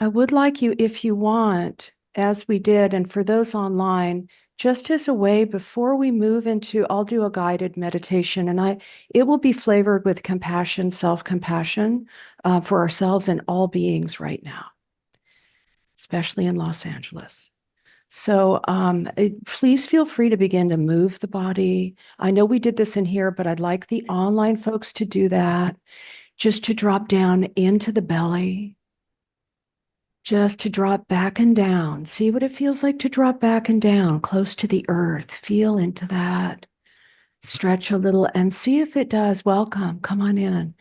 I would like you, if you want, as we did, and for those online, just as a way before we move into, I'll do a guided meditation, and it will be flavored with compassion, self-compassion for ourselves and all beings right now, especially in Los Angeles. So please feel free to begin to move the body. I know we did this in here, but I'd like the online folks to do that, just to drop down into the belly, just to drop back and down. See what it feels like to drop back and down, close to the earth. Feel into that. Stretch a little and see if it does. Welcome. Come on in.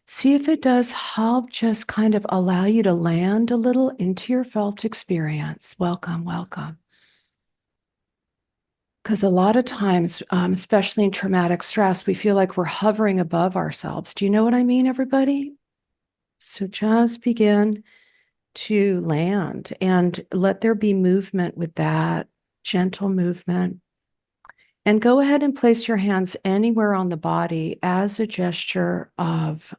See if it does help just kind of allow you to land a little into your felt experience. Welcome, welcome. Because a lot of times, especially in traumatic stress, we feel like we're hovering above ourselves. Do you know what I mean, everybody? So just begin to land and let there be movement with that, gentle movement. And go ahead and place your hands anywhere on the body as a gesture of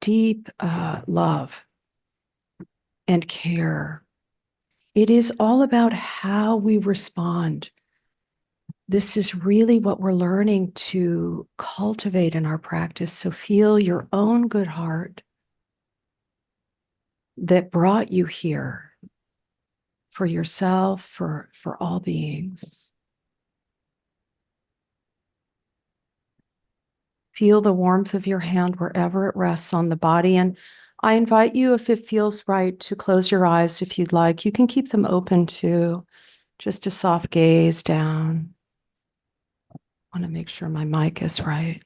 deep love and care. It is all about how we respond. This is really what we're learning to cultivate in our practice. So feel your own good heart that brought you here for yourself, for all beings. Feel the warmth of your hand wherever it rests on the body. And I invite you, if it feels right, to close your eyes if you'd like. You can keep them open too, just a soft gaze down. I want to make sure my mic is right.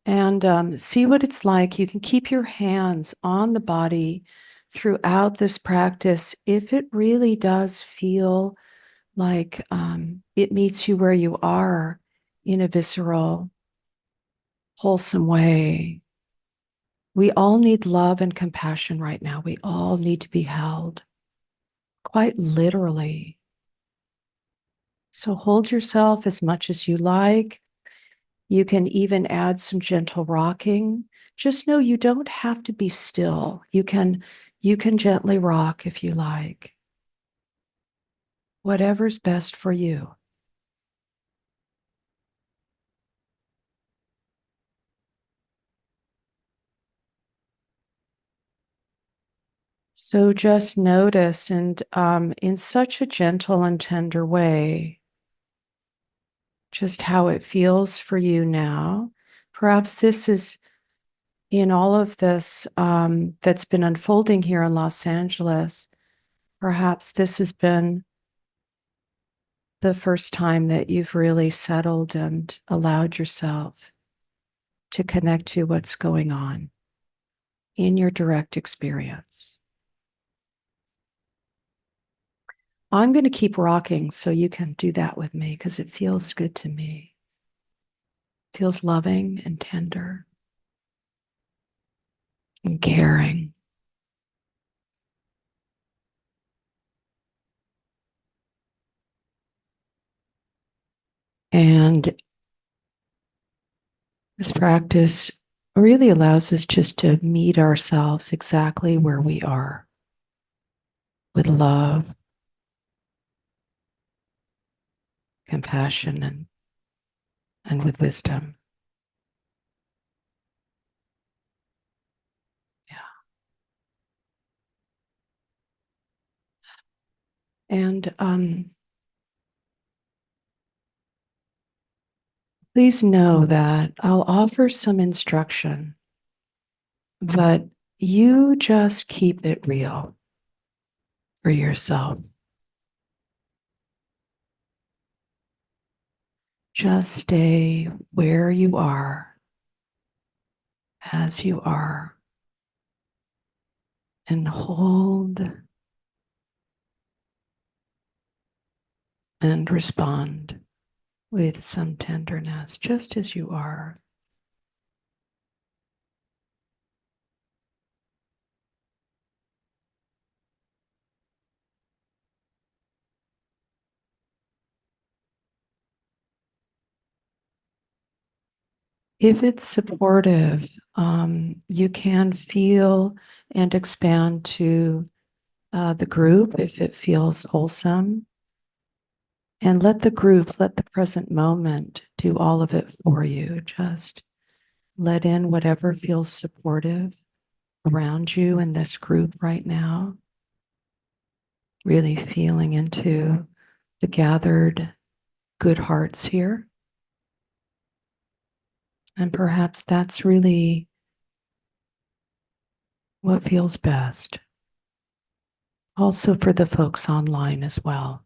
And see what it's like. You can keep your hands on the body throughout this practice if it really does feel like it meets you where you are in a visceral, wholesome way. We all need love and compassion right now. We all need to be held, quite literally. So hold yourself as much as you like. You can even add some gentle rocking. Just know you don't have to be still. You can gently rock if you like. Whatever's best for you. So just notice, and in such a gentle and tender way, just how it feels for you now. Perhaps this is in all of this that's been unfolding here in Los Angeles. Perhaps this has been the first time that you've really settled and allowed yourself to connect to what's going on in your direct experience. I'm going to keep rocking so you can do that with me because it feels good to me. It feels loving and tender and caring. And this practice really allows us just to meet ourselves exactly where we are with love, compassion, and with wisdom. Yeah. And please know that I'll offer some instruction, but you just keep it real for yourself. Just stay where you are, as you are, and hold and respond with some tenderness, just as you are. If it's supportive, you can feel and expand to the group if it feels wholesome. And let the group, let the present moment do all of it for you. Just let in whatever feels supportive around you in this group right now. Really feeling into the gathered good hearts here. And perhaps that's really what feels best. Also for the folks online as well.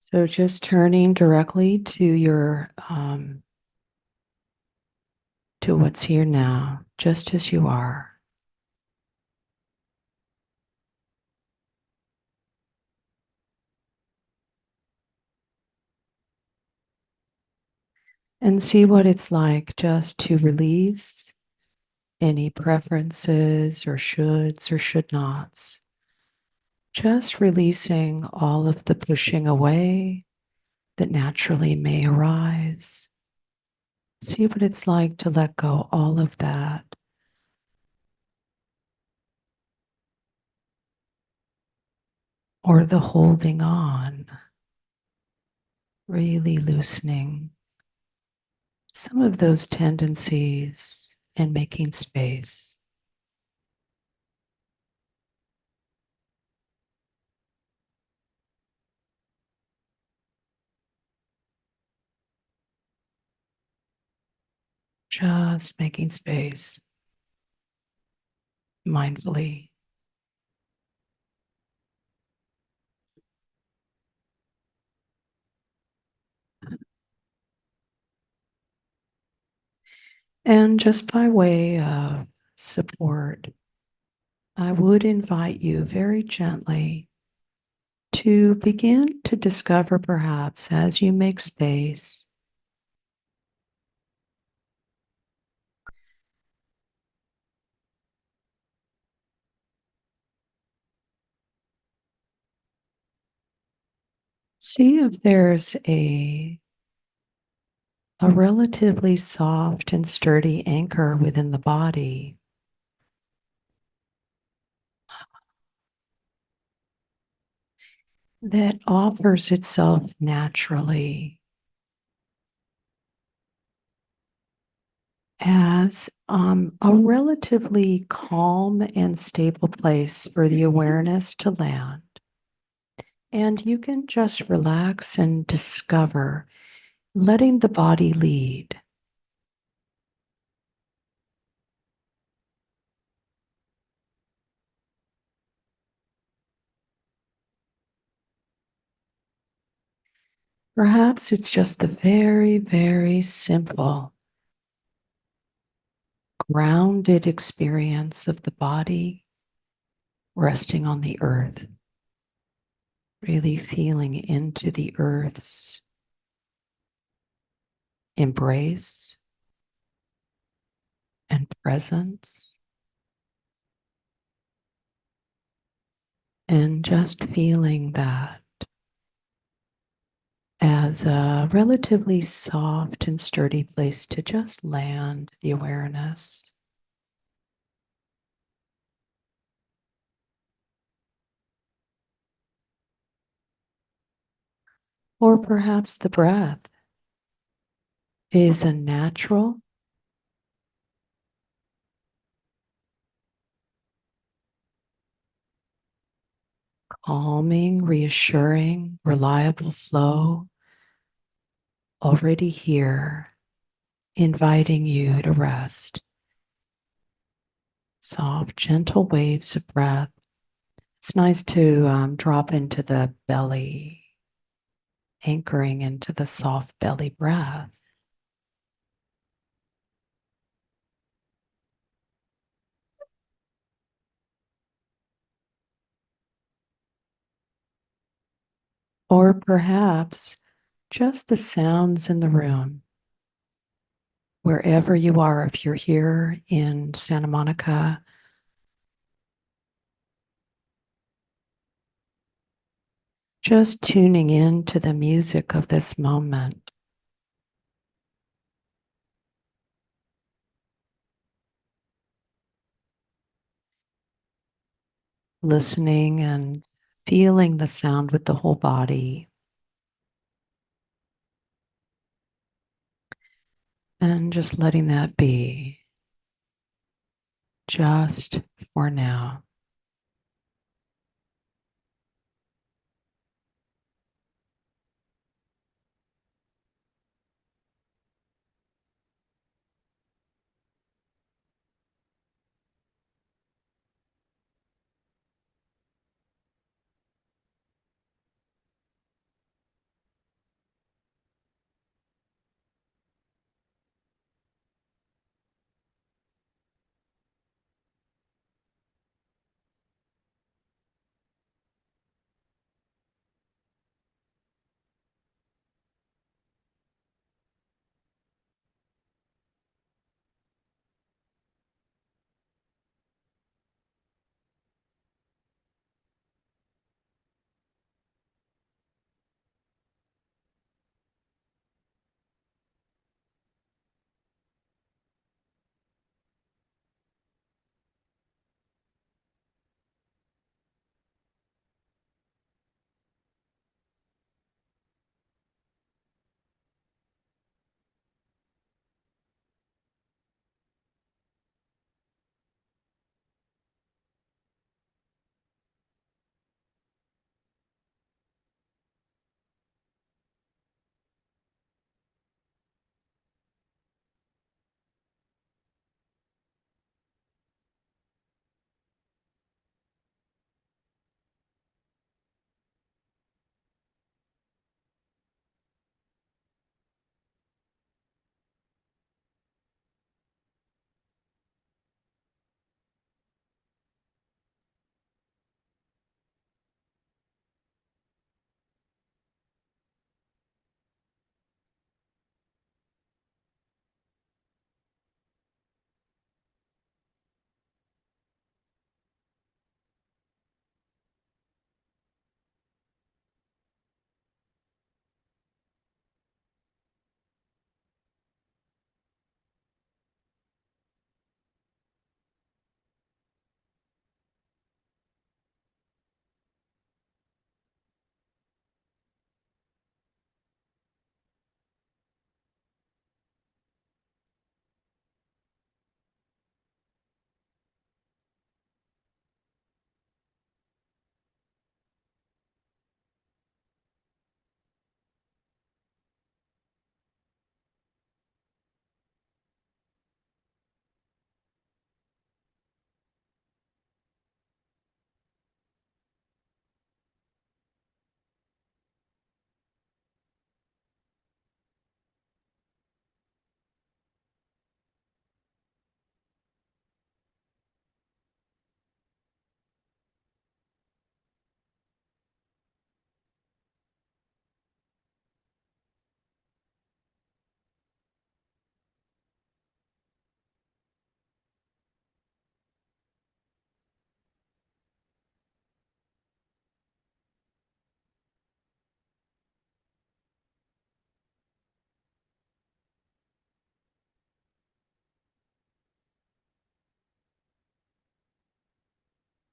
So just turning directly to your to what's here now, just as you are. And see what it's like just to release any preferences or shoulds or should nots. Just releasing all of the pushing away that naturally may arise. See what it's like to let go all of that. Or the holding on, really loosening some of those tendencies and making space. Just making space mindfully. And just by way of support, I would invite you very gently to begin to discover, perhaps as you make space, see if there's a relatively soft and sturdy anchor within the body that offers itself naturally as a relatively calm and stable place for the awareness to land. And you can just relax and discover, letting the body lead. Perhaps it's just the very, very simple, grounded experience of the body resting on the earth, really feeling into the earth's embrace and presence, and just feeling that as a relatively soft and sturdy place to just land the awareness. Or perhaps the breath is a natural, calming, reassuring, reliable flow already here, inviting you to rest. Soft, gentle waves of breath. It's nice to drop into the belly, anchoring into the soft belly breath. Or perhaps just the sounds in the room. Wherever you are, if you're here in Santa Monica, just tuning in to the music of this moment. Listening and feeling the sound with the whole body. And just letting that be just for now.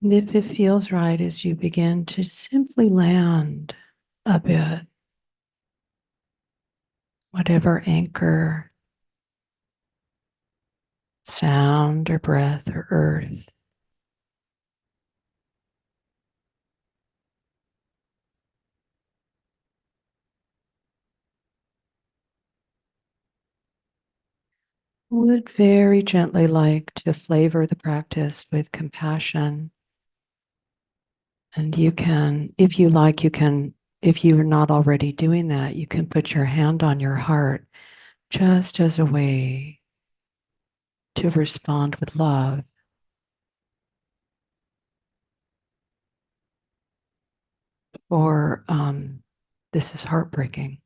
And if it feels right as you begin to simply land a bit, whatever anchor, sound or breath or earth would very gently like to flavor the practice with compassion. And you can, if you like, if you're not already doing that, you can put your hand on your heart just as a way to respond with love. Or this is heartbreaking.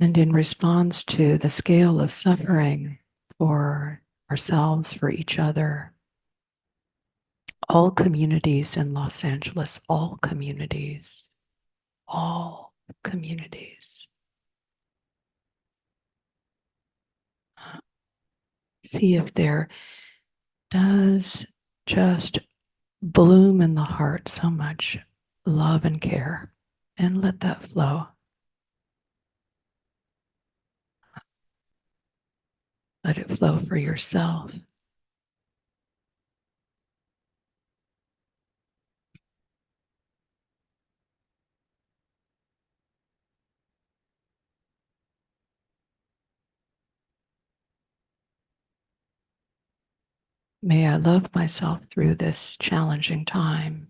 And in response to the scale of suffering for ourselves, for each other, all communities in Los Angeles, all communities. See if there does just bloom in the heart so much love and care, and let that flow. Let it flow for yourself. May I love myself through this challenging time.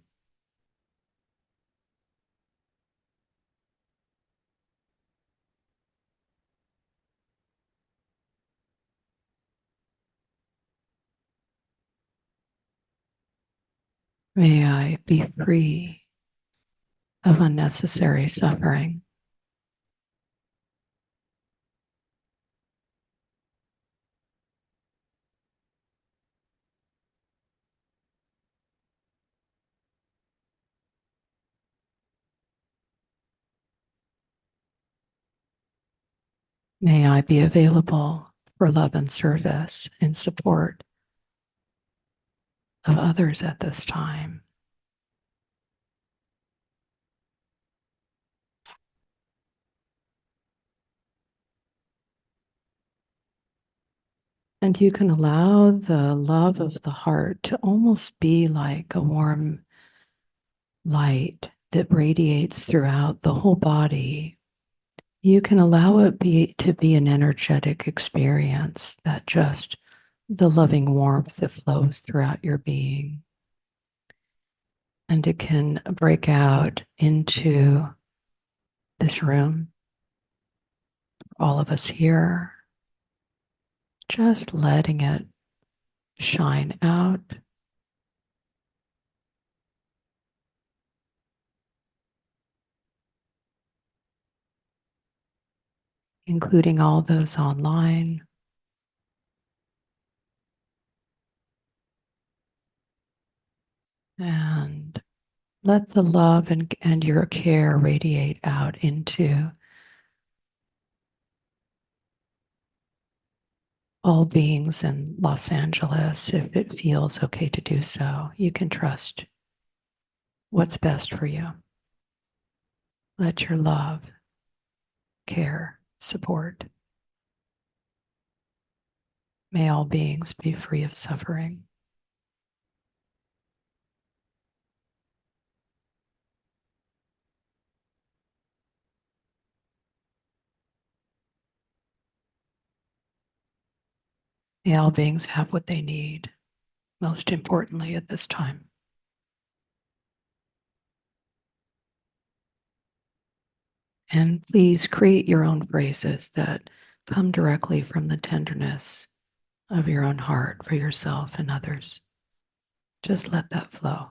May I be free of unnecessary suffering. May I be available for love and service in support of others at this time. And you can allow the love of the heart to almost be like a warm light that radiates throughout the whole body. You can allow it to be an energetic experience, that just the loving warmth that flows throughout your being. And it can break out into this room, all of us here, just letting it shine out, including all those online. And let the love and your care radiate out into all beings in Los Angeles. If it feels okay to do so, you can trust what's best for you. Let your love, care, support. May all beings be free of suffering. May all beings have what they need, most importantly at this time. And please create your own phrases that come directly from the tenderness of your own heart for yourself and others. Just let that flow.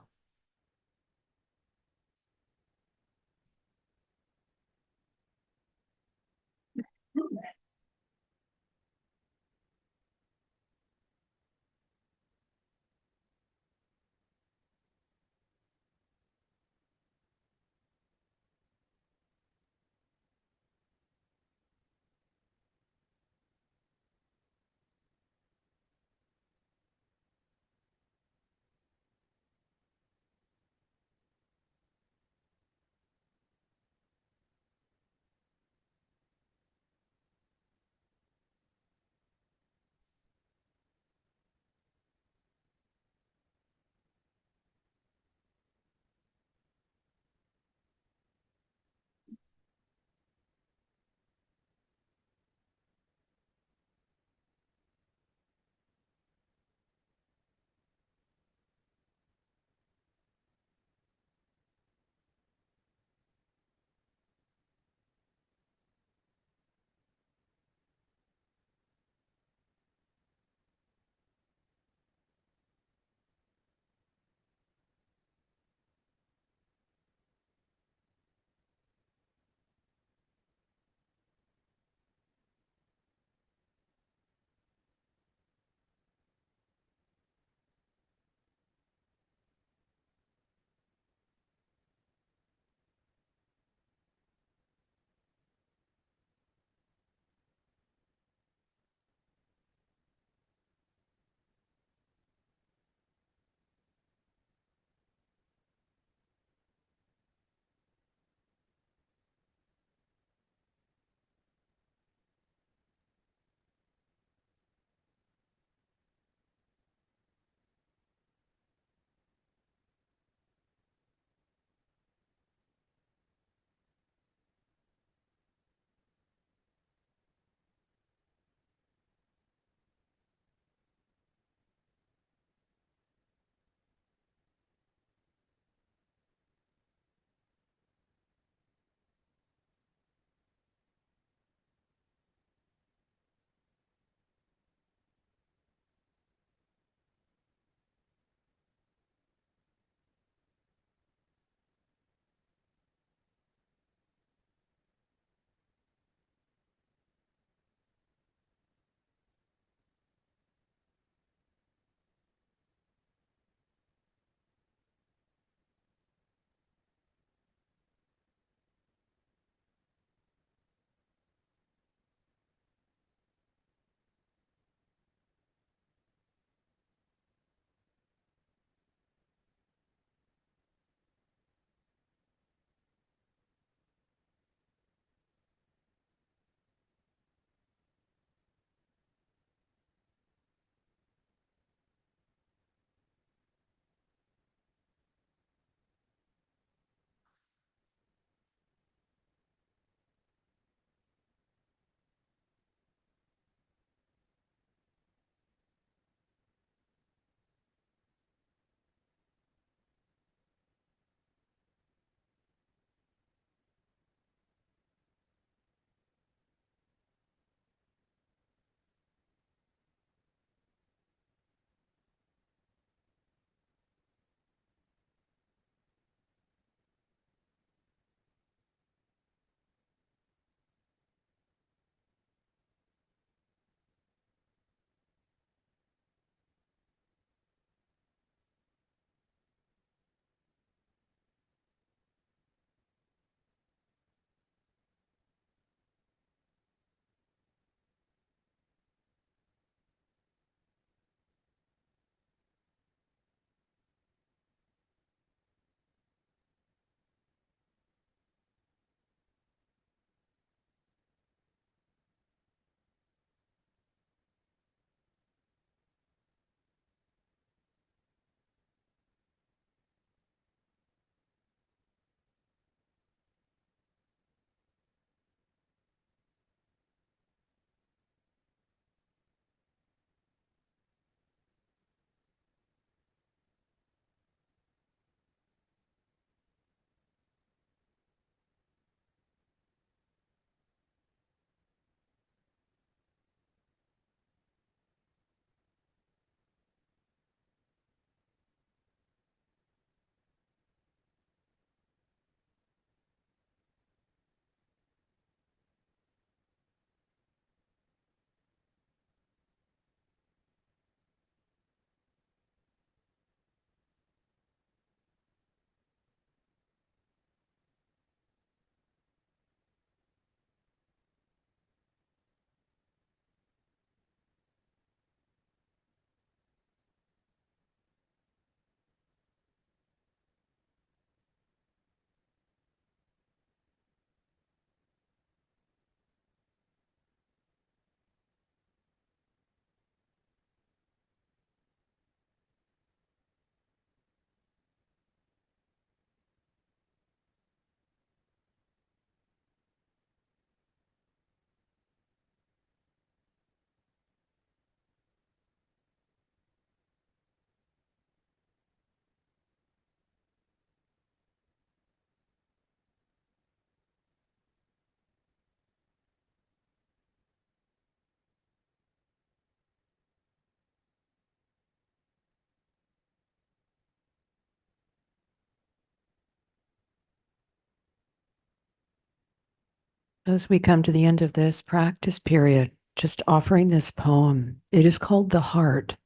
As we come to the end of this practice period, just offering this poem. It is called The Heart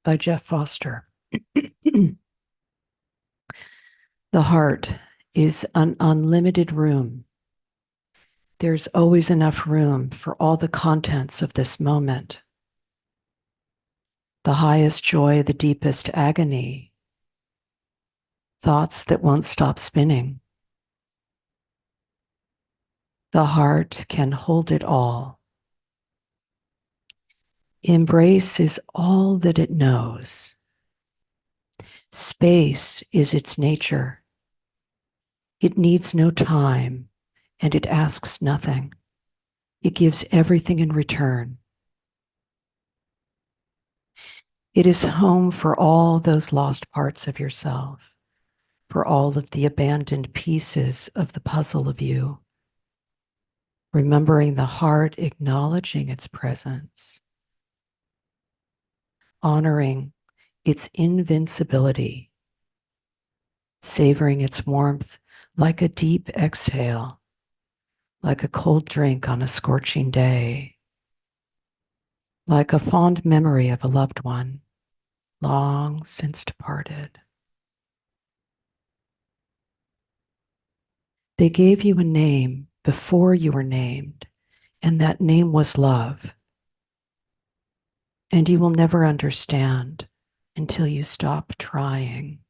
by Jeff Foster. The heart is an unlimited room. There's always enough room for all the contents of this moment. The highest joy, the deepest agony, thoughts that won't stop spinning. The heart can hold it all. Embrace is all that it knows. Space is its nature. It needs no time, and it asks nothing. It gives everything in return. It is home for all those lost parts of yourself, for all of the abandoned pieces of the puzzle of you. Remembering the heart, acknowledging its presence, honoring its invincibility, savoring its warmth like a deep exhale, like a cold drink on a scorching day, like a fond memory of a loved one long since departed. They gave you a name before you were named, and that name was love. And you will never understand until you stop trying.